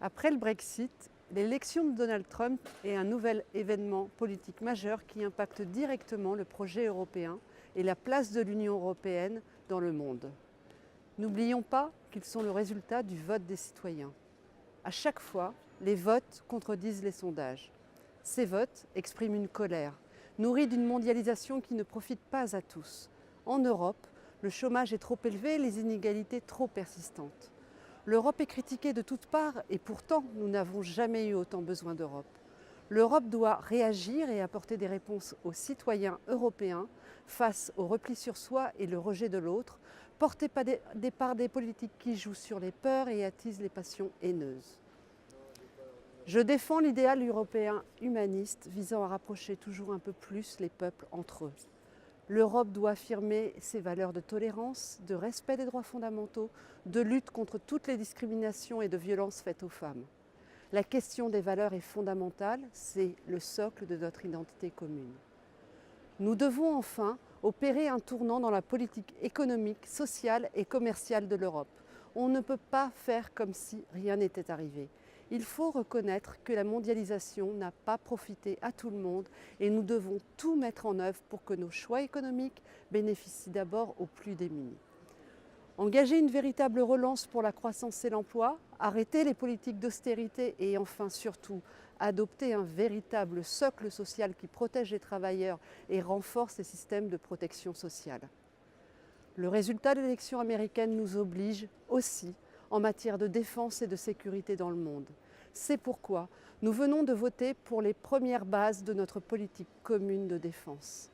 Après le Brexit, l'élection de Donald Trump est un nouvel événement politique majeur qui impacte directement le projet européen et la place de l'Union européenne dans le monde. N'oublions pas qu'ils sont le résultat du vote des citoyens. À chaque fois, les votes contredisent les sondages. Ces votes expriment une colère, nourrie d'une mondialisation qui ne profite pas à tous. En Europe, le chômage est trop élevé et les inégalités trop persistantes. L'Europe est critiquée de toutes parts et pourtant nous n'avons jamais eu autant besoin d'Europe. L'Europe doit réagir et apporter des réponses aux citoyens européens face au repli sur soi et le rejet de l'autre, portés par des politiques qui jouent sur les peurs et attisent les passions haineuses. Je défends l'idéal européen humaniste visant à rapprocher toujours un peu plus les peuples entre eux. L'Europe doit affirmer ses valeurs de tolérance, de respect des droits fondamentaux, de lutte contre toutes les discriminations et de violences faites aux femmes. La question des valeurs est fondamentale, c'est le socle de notre identité commune. Nous devons enfin opérer un tournant dans la politique économique, sociale et commerciale de l'Europe. On ne peut pas faire comme si rien n'était arrivé. Il faut reconnaître que la mondialisation n'a pas profité à tout le monde et nous devons tout mettre en œuvre pour que nos choix économiques bénéficient d'abord aux plus démunis. Engager une véritable relance pour la croissance et l'emploi, arrêter les politiques d'austérité et enfin surtout adopter un véritable socle social qui protège les travailleurs et renforce les systèmes de protection sociale. Le résultat de l'élection américaine nous oblige aussi en matière de défense et de sécurité dans le monde. C'est pourquoi nous venons de voter pour les premières bases de notre politique commune de défense.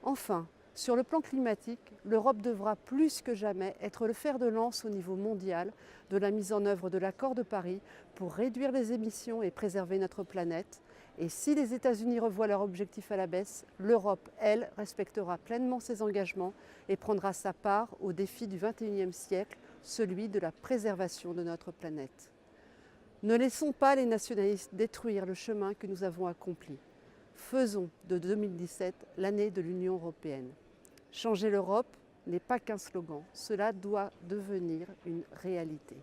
Enfin, sur le plan climatique, l'Europe devra plus que jamais être le fer de lance au niveau mondial de la mise en œuvre de l'accord de Paris pour réduire les émissions et préserver notre planète. Et si les États-Unis revoient leur objectif à la baisse, l'Europe, elle, respectera pleinement ses engagements et prendra sa part au défi du XXIe siècle, celui de la préservation de notre planète. Ne laissons pas les nationalistes détruire le chemin que nous avons accompli. Faisons de 2017 l'année de l'Union européenne. Changer l'Europe n'est pas qu'un slogan, cela doit devenir une réalité.